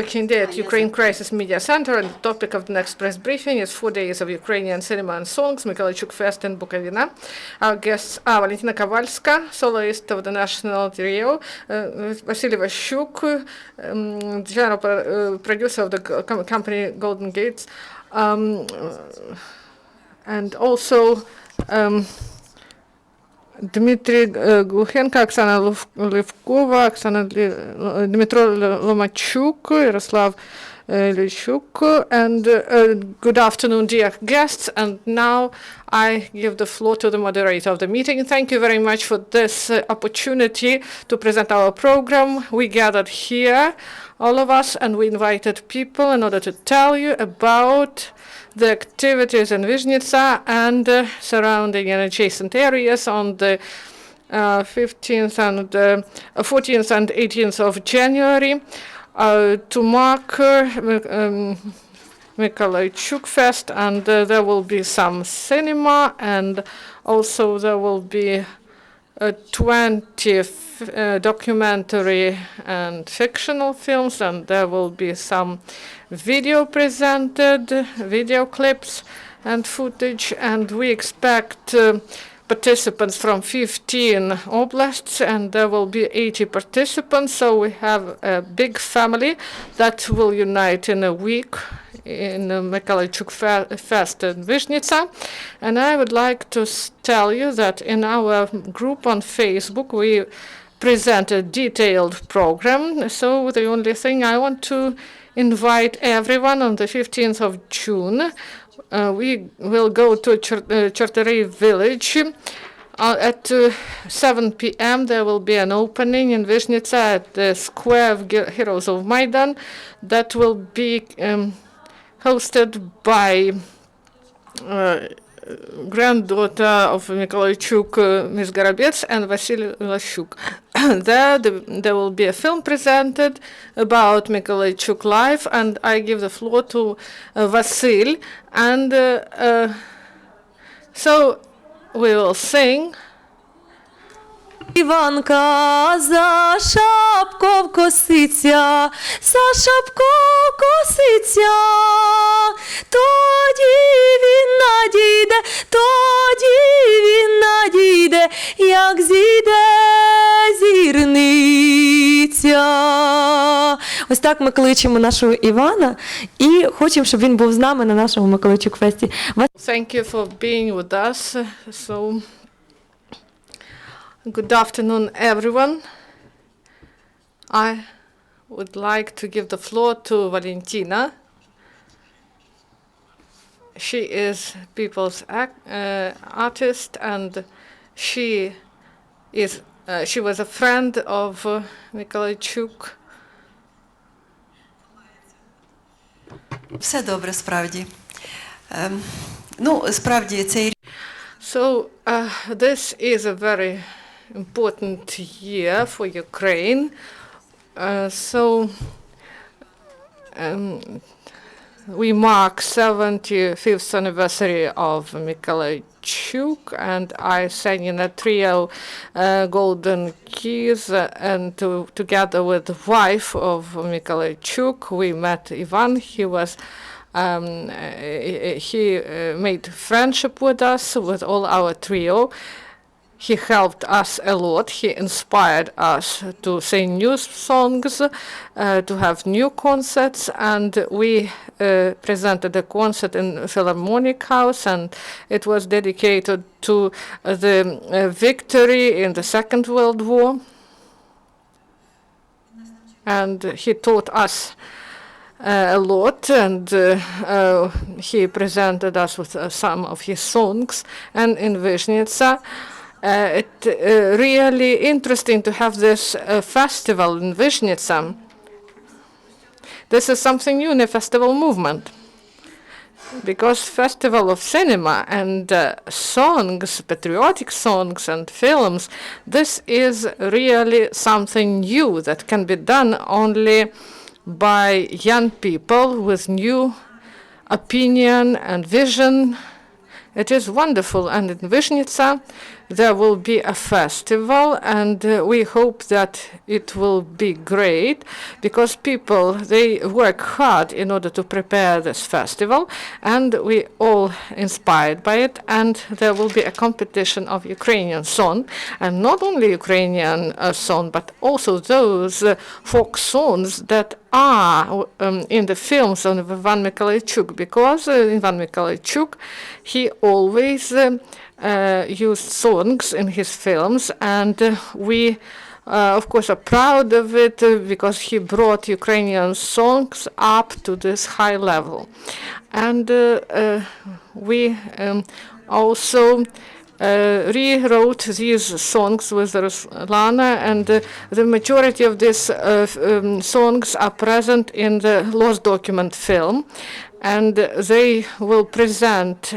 Working day at Ukraine Crisis Media Center, and the topic of the next press briefing is 4 days of Ukrainian cinema and songs, Mykolaichuk Fest in Bukovina. Our guests are Valentina Kovalska, soloist of the national trio, Vasily Vashuk, general producer of the company Golden Gates, and also Dmitry Gluchenko, Oksana Levkova, Dmitro Lomachuk, Yaroslav Lyshuk, and good afternoon, dear guests. And now I give the floor to the moderator of the meeting. Thank you very much for this opportunity to present our program. We gathered here, all of us, and we invited people in order to tell you about the activities in Vizhnitsa and surrounding and adjacent areas on the 14th and 18th of January to mark Mykolaichuk Fest, and there will be some cinema, and also there will be 20 documentary and fictional films, and there will be some video presented, video clips and footage, and we expect participants from 15 oblasts, and there will be 80 participants, so we have a big family that will unite in a week in Mykolaichuk Fest in Vizhnitsa. And I would like to tell you that in our group on Facebook we present a detailed program, so the only thing I want to invite everyone on the 15th of June. We will go to Chertory village. At 7 p.m. there will be an opening in Vizhnitsa at the Square of Heroes of Maidan that will be hosted by granddaughter of Mykolaichuk, Ms. Gorobets, and Vasily Vashuk. There will be a film presented about Mykolaichuk life, and I give the floor to Vasil. And so we will sing. Іванка за шапком коситься, тоді він надійде, як зійде зірниця. Ось так ми кличемо нашого Івана і хочемо, щоб він був з нами на нашому Mykolaichuk Фесті. Thank you for being with us. So, good afternoon, everyone. I would like to give the floor to Valentina. She is people's artist, and she was a friend of Mykolaichuk. Все добре, справді. Справді, цей So, this is a very important year for Ukraine. We mark 75th anniversary of Mykolaichuk, and I sang in a trio, Golden Keys, and together with the wife of Mykolaichuk, we met Ivan. He was he made friendship with us, with all our trio. He helped us a lot. He inspired us to sing new songs, to have new concerts, and we presented a concert in Philharmonic House, and it was dedicated to the victory in the Second World War. And he taught us a lot, and he presented us with some of his songs. And in Vizhnitsa, it's really interesting to have this festival in Vizhnitsa. This is something new in the festival movement, because festival of cinema and songs, patriotic songs and films, this is really something new that can be done only by young people with new opinion and vision. It is wonderful, and in Vizhnitsa there will be a festival, and we hope that it will be great, because people, they work hard in order to prepare this festival, and we all inspired by it. And there will be a competition of Ukrainian song, and not only Ukrainian song, but also those folk songs that are in the films of Ivan Mikhailchuk, because Ivan Mikhailchuk, he always used songs in his films, and we of course are proud of it, because he brought Ukrainian songs up to this high level. And we also rewrote these songs with Ruslana, and the majority of these songs are present in the Lost Document film, and they will present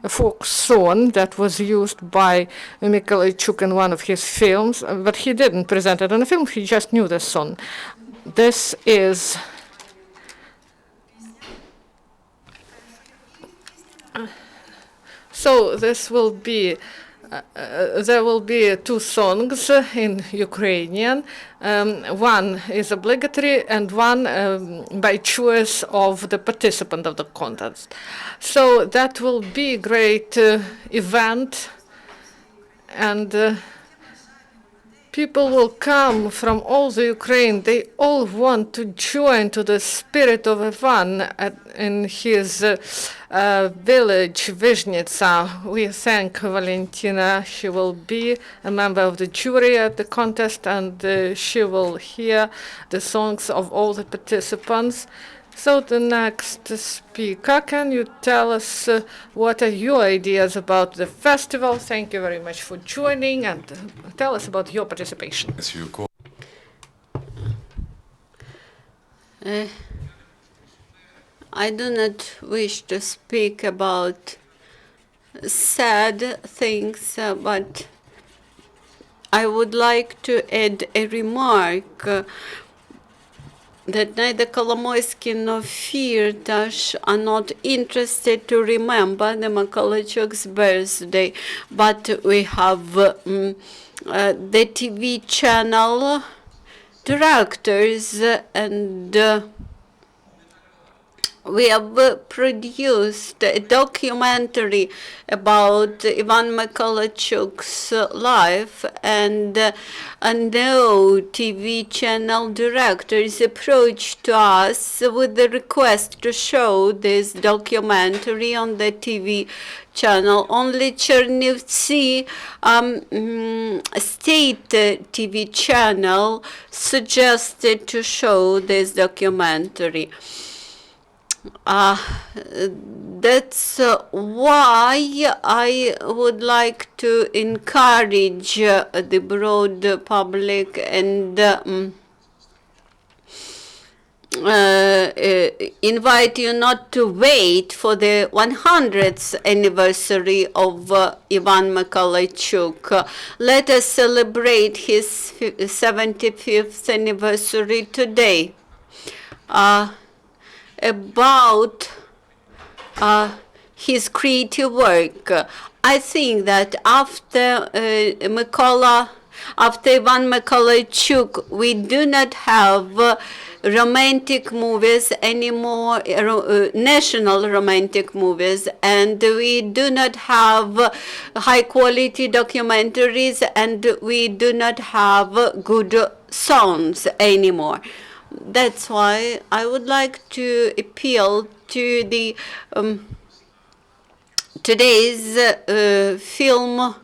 a folk song that was used by Mikhailchuk in one of his films, but he didn't present it in a film, he just knew the song. This is so this will be there will be two songs in Ukrainian. One is obligatory and one by choice of the participant of the contest. So that will be a great event, and people will come from all the Ukraine. They all want to join to the spirit of Ivan in his village, Vizhnitsa. We thank Valentina. She will be a member of the jury at the contest, and she will hear the songs of all the participants. So the next speaker, can you tell us what are your ideas about the festival? Thank you very much for joining, and tell us about your participation. I do not wish to speak about sad things, but I would like to add a remark that neither Kolomoisky nor Firtash are not interested to remember the Mikhailchuk's birthday, but we have the TV channel directors, and we have produced a documentary about Ivan Mikhailchuk's life, and no TV channel directors approached to us with the request to show this documentary on the TV channel. Only Chernivtsi state TV channel suggested to show this documentary. That's why I would like to encourage the broad public and invite you not to wait for the 100th anniversary of Ivan Mikhailchuk. Let us celebrate his 75th anniversary today. About his creative work, I think that after Ivan Mikhailchuk, we do not have romantic movies anymore, national romantic movies, and we do not have high quality documentaries, and we do not have good songs anymore. That's why I would like to appeal to the today's film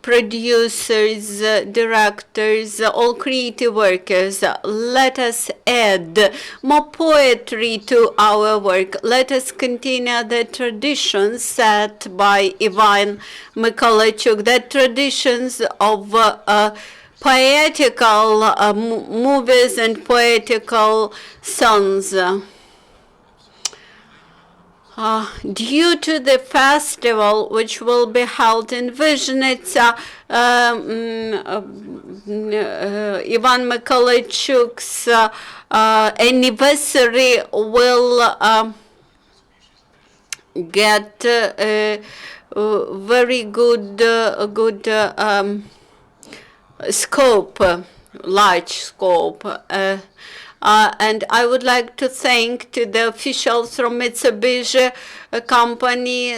producers, directors, all creative workers. Let us add more poetry to our work. Let us continue the traditions set by Ivan Mikhailchuk, the traditions of poetical movies and poetical songs. Due to the festival which will be held in Vizhnitsa, Ivan Mikhailchuk's anniversary will get very good scope, large scope. And I would like to thank to the officials from Mitsubishi company,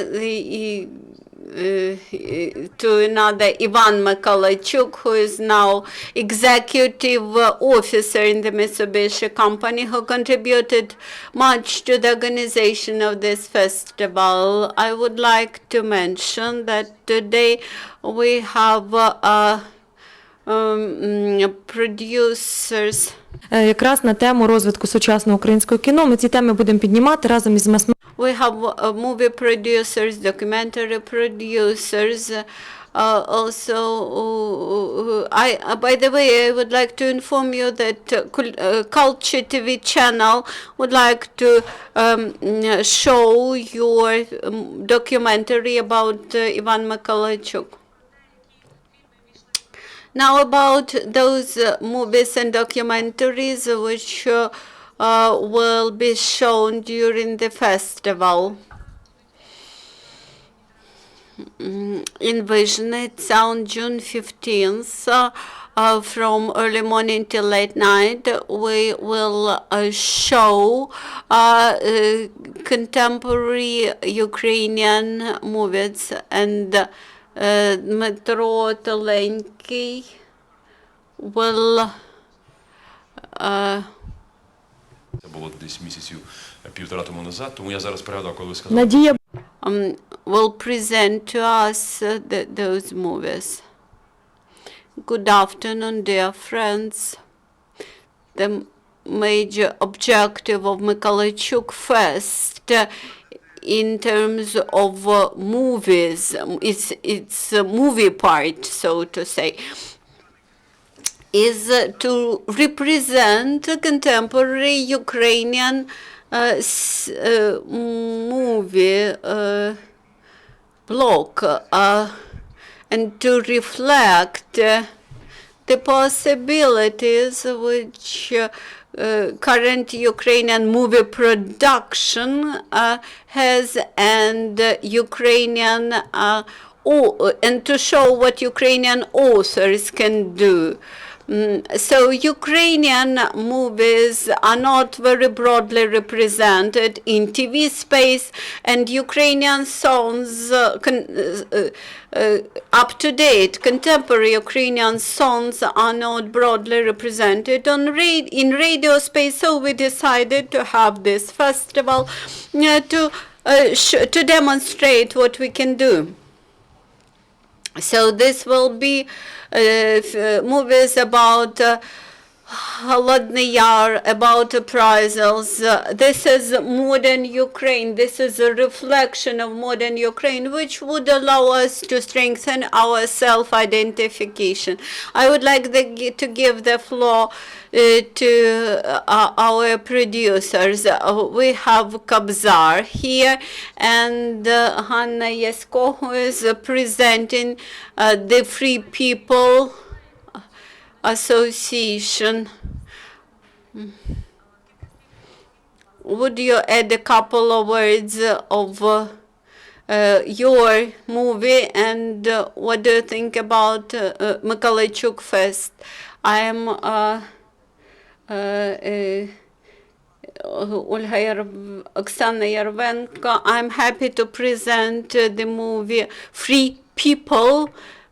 to another Ivan Mikolajchuk, who is now executive officer in the Mitsubishi company, who contributed much to the organization of this festival. I would like to mention that today we have producers. Якраз на тему розвитку сучасного українського кіно ми ці теми будемо піднімати разом із We have movie producers, documentary producers. Also, by the way, I would like to inform you that Culture TV channel would like to show your documentary about Ivan Mikolajchuk. Now about those movies and documentaries which will be shown during the festival. Envision it's on June 15th. From early morning till late night, we will show contemporary Ukrainian movies, and Dmytro Telenky will Це було десь місяців півтора тому назад, тому я зараз пригадав, коли ви сказали. Надія will present to us those movies. Good afternoon, dear friends. The major objective of Mikolajchuk Fest in terms of movies, it's a movie part, so to say, is to represent a contemporary Ukrainian movie block and to reflect the possibilities which current Ukrainian movie production has, and Ukrainian and to show what Ukrainian authors can do. So Ukrainian movies are not very broadly represented in TV space, and Ukrainian songs, up-to-date contemporary Ukrainian songs are not broadly represented in radio space. So we decided to have this festival to demonstrate what we can do. So this will be movies about Холодный Yar, about appraisals. This is modern Ukraine. This is a reflection of modern Ukraine, which would allow us to strengthen our self-identification. I would like to give the floor to our producers. We have Kabzar here, and Hanna Yasko, who is presenting the Free People Association. Would you add a couple of words of your movie, and what do you think about Mikolajchuk Fest? I am Oksana Yarvenko. I'm happy to present the movie Free People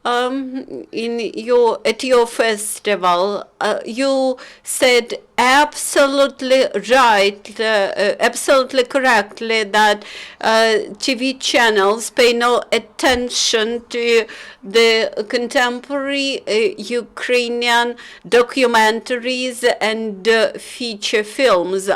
at your festival. You said absolutely right, absolutely correctly, that TV channels pay no attention to the contemporary Ukrainian documentaries and feature films.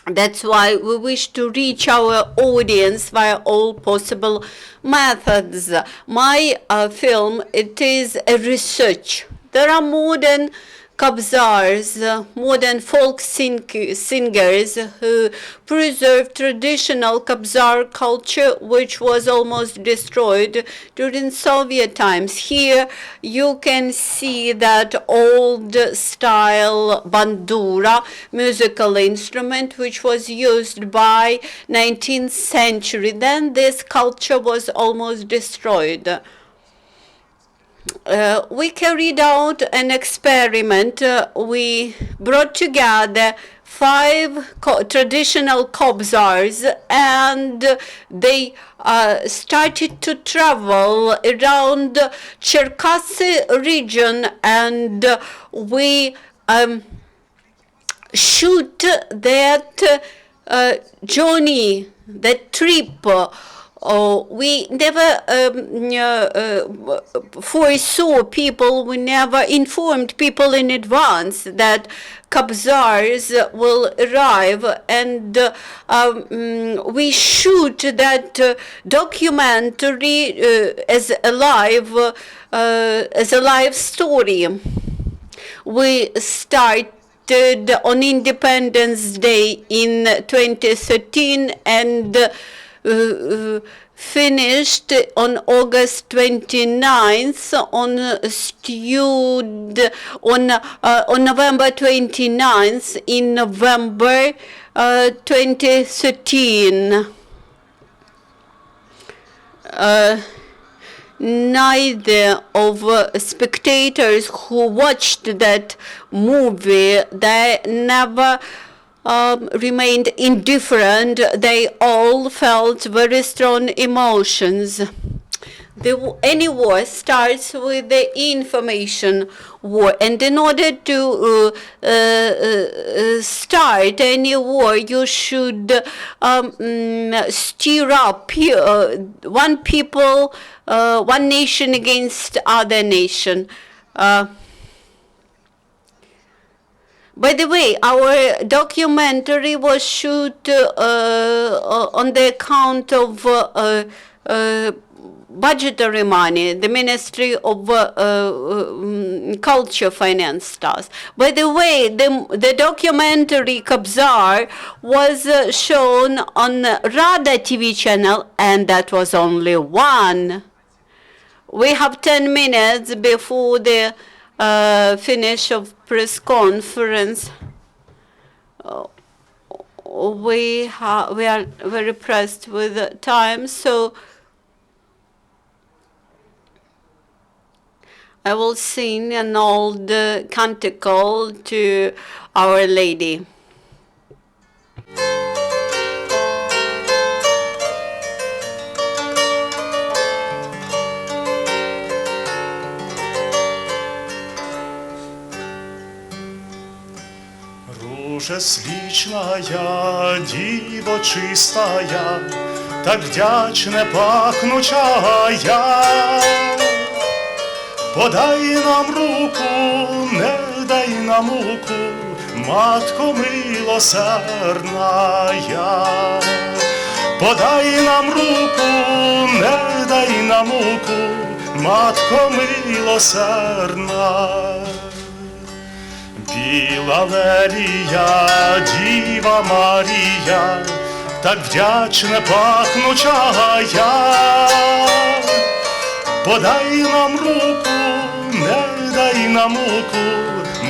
That's why we wish to reach our audience via all possible methods. My film, it is a research. There are modern Kabzars, modern folk singers who preserved traditional Kabzar culture, which was almost destroyed during Soviet times. Here you can see that old style bandura musical instrument, which was used by 19th century. Then this culture was almost destroyed. We carried out an experiment. We brought together 5 traditional Kabzars, and they started to travel around Cherkasy region, and we shoot that journey, that trip. We never foresaw people, we never informed people in advance that Kabzars will arrive, and we shoot that documentary as a live story. We started on Independence Day in 2013 and finished on August 29th, on November 29th, in November 2013. Neither of spectators who watched that movie, they never remained indifferent. They all felt very strong emotions. Any war starts with the information war, and in order to start any war, you should stir up one people, one nation against other nation. By the way, our documentary was shot on the account of budgetary money. The Ministry of Culture financed us. By the way, the documentary Kabzar was shown on Rada TV channel, and that was only one. We have 10 minutes before the finish of press conference. We are very pressed with time, so I will sing an old canticle to Our Lady. Руже свічная, діво чистая, так вдячне пахнучая, подай нам руку, не дай нам муку, матко милосердная. Подай нам руку, не дай нам муку, матко милосердна. Біла лелія, Діва Марія, так вдячне пахнучая. Подай нам руку, не дай нам муку,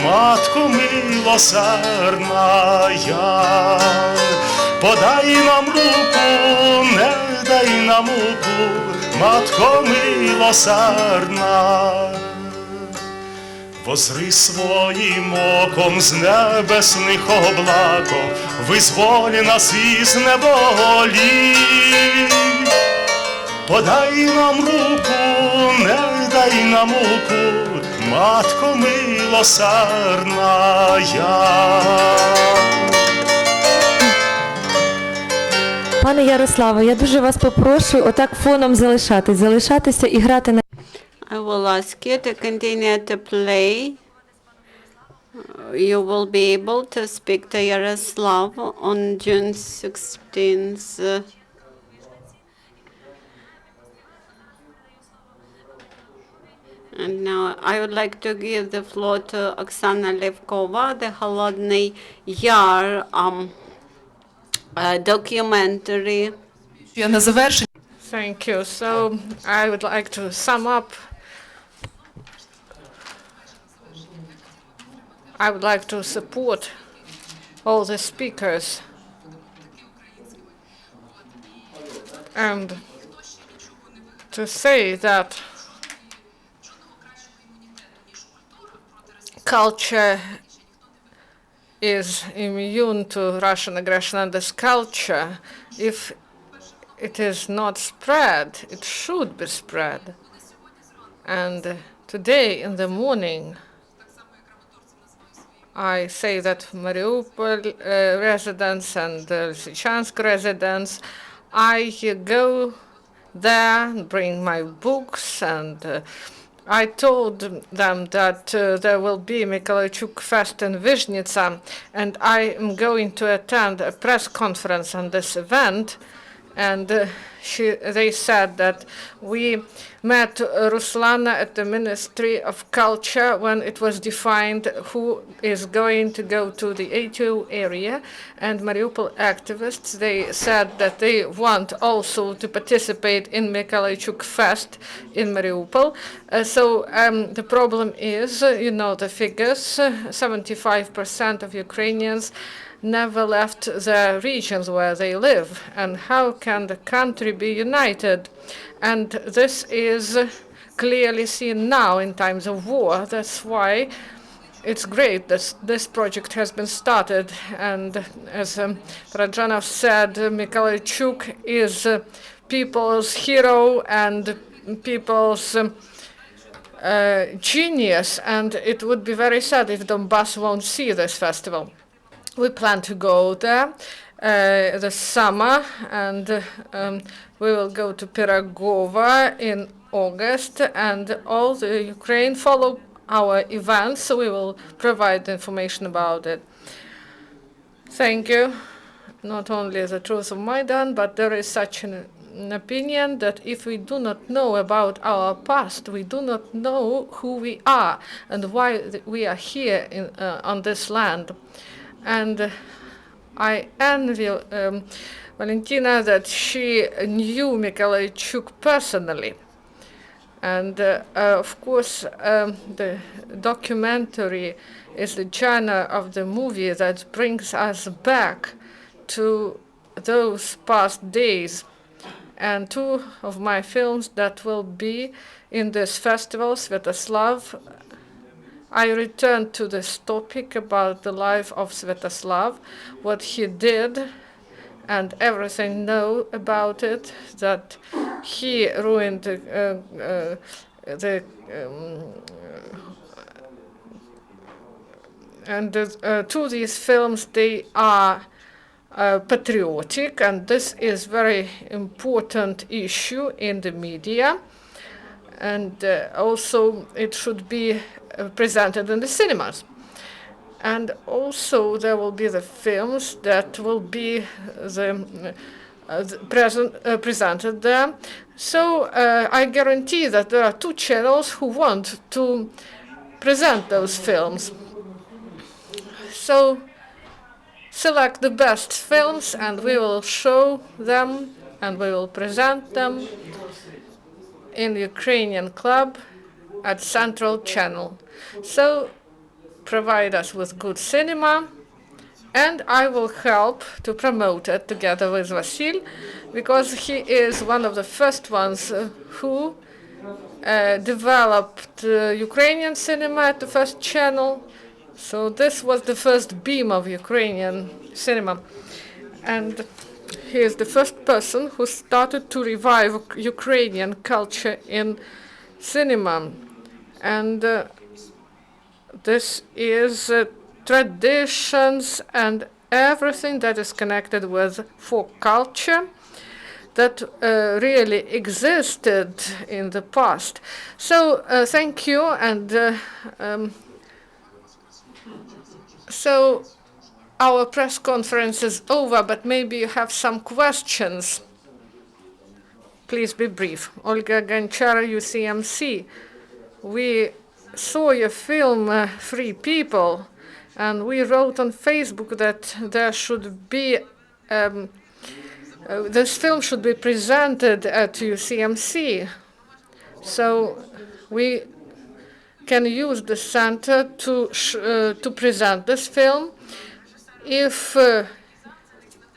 матко милосердная. Подай нам руку, не дай нам муку, матко милосердна. Возри своїм оком з небесних облаков, визволі нас із неволі. Подай нам руку, не дай нам муку, матко милосердная. Пане Ярославе, я дуже вас попрошу отак фоном залишатися і грати на... I will ask you to continue to play. You will be able to speak to Yaroslav on June 16th. And now I would like to give the floor to Oksana Levkova, the Holodny Yar documentary. Я на завершення Thank you. So I would like to sum up. I would like to support all the speakers and to say that culture is immune to Russian aggression, and this culture, if it is not spread, it should be spread. And today in the morning, I say that Mariupol residents and Lysychansk residents, I go there and bring my books, and I told them that there will be Mikolajchuk Fest in Vizhnitsa, and I am going to attend a press conference on this event. And they said that we met Ruslana at the Ministry of Culture when it was defined who is going to go to the ATO area. And Mariupol activists, they said that they want also to participate in Mikolajchuk Fest in Mariupol. So the problem is, you know the figures, 75% of Ukrainians never left the regions where they live. And how can the country be united? And this is clearly seen now in times of war. That's why it's great that this project has been started. And as Parajanov said, Mikolajchuk is people's hero and people's genius. And it would be very sad if Donbass won't see this festival. We plan to go there this summer, and we will go to Pirogova in August, and all the Ukraine follow our events, so we will provide information about it. Thank you. Not only the truth of Maidan, but there is such an opinion that if we do not know about our past, we do not know who we are and why we are here on this land. And I envy Valentina that she knew Mikolajchuk personally. And of course, the documentary is the genre of the movie that brings us back to those past days. And two of my films that will be in this festival, Svetoslav, I returned to this topic about the life of Svetoslav, what he did, and everything know about it, that he ruined to these films, they are patriotic, and this is very important issue in the media. And also it should be presented in the cinemas. And also there will be the films that will be presented there. So I guarantee that there are two channels who want to present those films. So select the best films and we will show them and we will present them in the Ukrainian Club at Central Channel. So provide us with good cinema, and I will help to promote it together with Vasil, because he is one of the first ones who developed Ukrainian cinema at the first channel. So this was the first beam of Ukrainian cinema. And he is the first person who started to revive Ukrainian culture in cinema. And this is traditions and everything that is connected with folk culture that really existed in the past. So thank you. And so our press conference is over, but maybe you have some questions. Please be brief. Olga Gonchar, UCMC. we saw a film, Free People, and we wrote on Facebook that there should be this film should be presented at UCMC. So we can use the center to present this film. If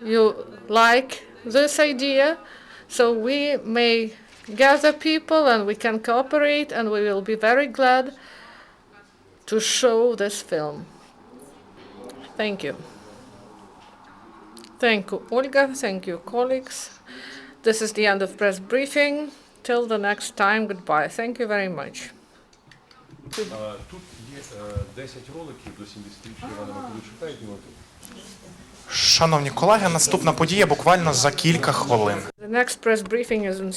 you like this idea, so we may gather people and we can cooperate, and we will be very glad to show this film. Thank you. Thank you, Olga. Thank you, colleagues. This is the end of press briefing. Till the next time, goodbye. Thank you very much. Тут є 10 роликів до 70-річчя Івана Миколайчука, які ми тут. Шановні колеги, наступна подія буквально за кілька хвилин. The next press briefing is in